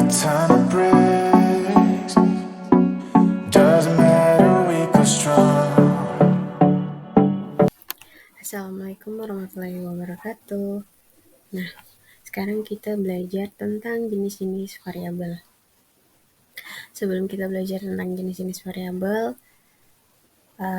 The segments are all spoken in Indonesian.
time it breaks. Doesn't matter, we go strong. Assalamualaikum warahmatullahi wabarakatuh. Nah, sekarang kita belajar tentang jenis-jenis variabel. Sebelum kita belajar tentang jenis-jenis variabel,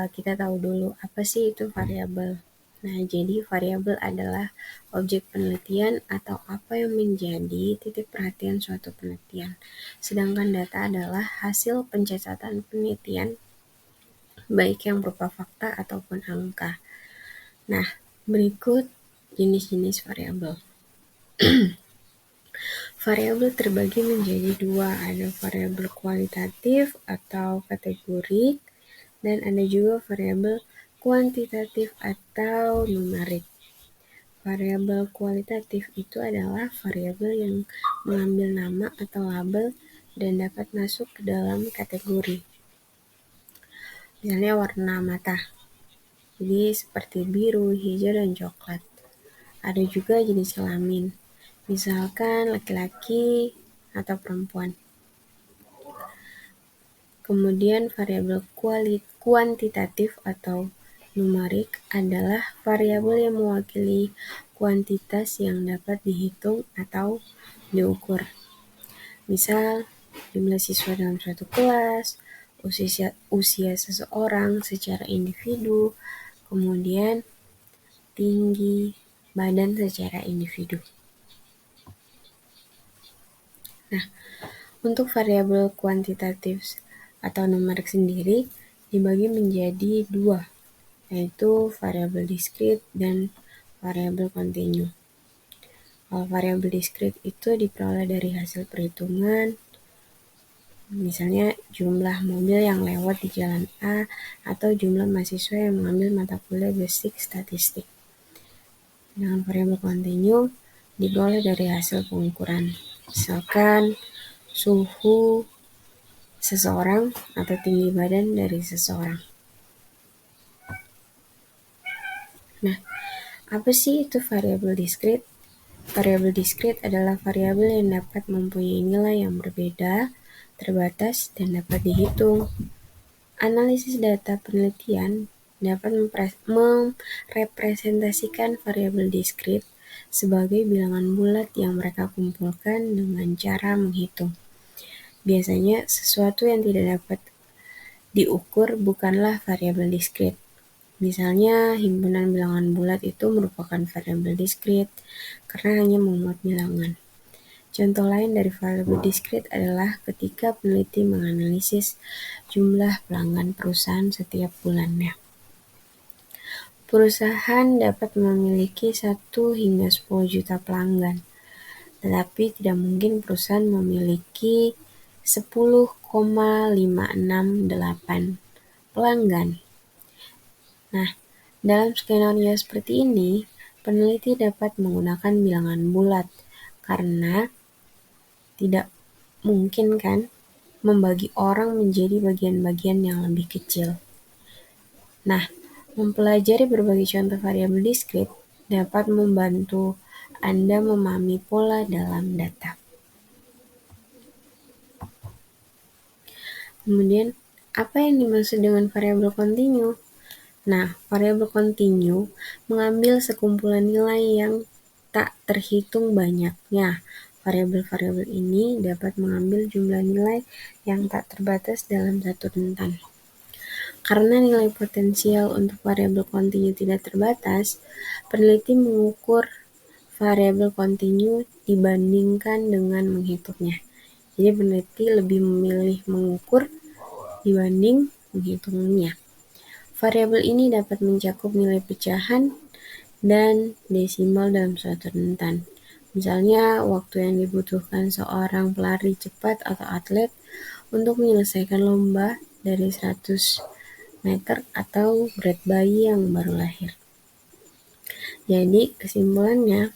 kita tahu dulu apa sih itu variabel. Nah, jadi variabel adalah objek penelitian atau apa yang menjadi titik perhatian suatu penelitian. Sedangkan data adalah hasil pencatatan penelitian, baik yang berupa fakta ataupun angka. Nah, berikut jenis-jenis variabel. Variabel terbagi menjadi dua, ada variabel kualitatif atau kategorik, dan ada juga variabel kuantitatif atau numerik. Variabel kualitatif itu adalah variabel yang mengambil nama atau label dan dapat masuk ke dalam kategori. Misalnya warna mata, jadi seperti biru, hijau, dan coklat. Ada juga jenis kelamin, misalkan laki-laki atau perempuan. Kemudian variabel kuantitatif atau numerik adalah variabel yang mewakili kuantitas yang dapat dihitung atau diukur. Misal, jumlah siswa dalam suatu kelas, usia seseorang secara individu, kemudian tinggi badan secara individu. Nah, untuk variabel kuantitatif atau numerik sendiri dibagi menjadi dua, yaitu variabel diskrit dan variabel kontinu. Kalau variabel diskrit itu diperoleh dari hasil perhitungan, misalnya jumlah mobil yang lewat di jalan A atau jumlah mahasiswa yang mengambil mata kuliah basic statistik. Dengan variabel kontinu diperoleh dari hasil pengukuran, misalkan suhu seseorang atau tinggi badan dari seseorang. Nah, apa sih itu variabel diskrit? Variabel diskrit adalah variabel yang dapat mempunyai nilai yang berbeda, terbatas, dan dapat dihitung. Analisis data penelitian dapat merepresentasikan variabel diskrit sebagai bilangan bulat yang mereka kumpulkan dengan cara menghitung. Biasanya, sesuatu yang tidak dapat diukur bukanlah variabel diskrit. Misalnya, himpunan bilangan bulat itu merupakan variabel diskrit karena hanya memuat bilangan. Contoh lain dari variabel diskrit adalah ketika peneliti menganalisis jumlah pelanggan perusahaan setiap bulannya. Perusahaan dapat memiliki 1 hingga 10 juta pelanggan, tetapi tidak mungkin perusahaan memiliki 10,568 pelanggan. Nah, dalam skenario seperti ini, peneliti dapat menggunakan bilangan bulat karena tidak mungkin kan membagi orang menjadi bagian-bagian yang lebih kecil. Nah, mempelajari berbagai contoh variabel diskrit dapat membantu Anda memahami pola dalam data. Kemudian, apa yang dimaksud dengan variabel kontinu? Nah, variabel kontinu mengambil sekumpulan nilai yang tak terhitung banyaknya. Variabel-variabel ini dapat mengambil jumlah nilai yang tak terbatas dalam satu rentan. Karena nilai potensial untuk variabel kontinu tidak terbatas, peneliti mengukur variabel kontinu dibandingkan dengan menghitungnya. Jadi peneliti lebih memilih mengukur dibanding menghitungnya. Variabel ini dapat mencakup nilai pecahan dan desimal dalam suatu rentan. Misalnya, waktu yang dibutuhkan seorang pelari cepat atau atlet untuk menyelesaikan lomba dari 100 meter atau berat bayi yang baru lahir. Jadi, kesimpulannya,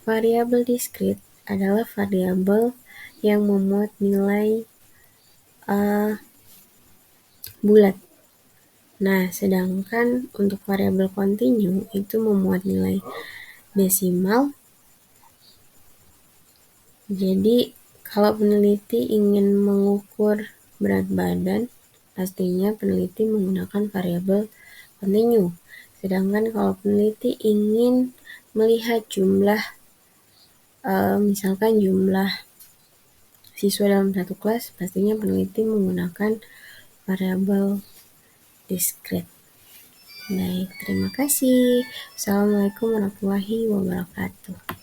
variabel diskrit adalah variabel yang memuat nilai bulat. Nah, sedangkan untuk variabel kontinu itu memuat nilai desimal. Jadi, Kalau peneliti ingin mengukur berat badan, pastinya peneliti menggunakan variabel kontinu. Sedangkan kalau peneliti ingin melihat jumlah, misalkan jumlah siswa dalam satu kelas, pastinya peneliti menggunakan variabel diskrit. Baik, terima kasih. Assalamualaikum warahmatullahi wabarakatuh.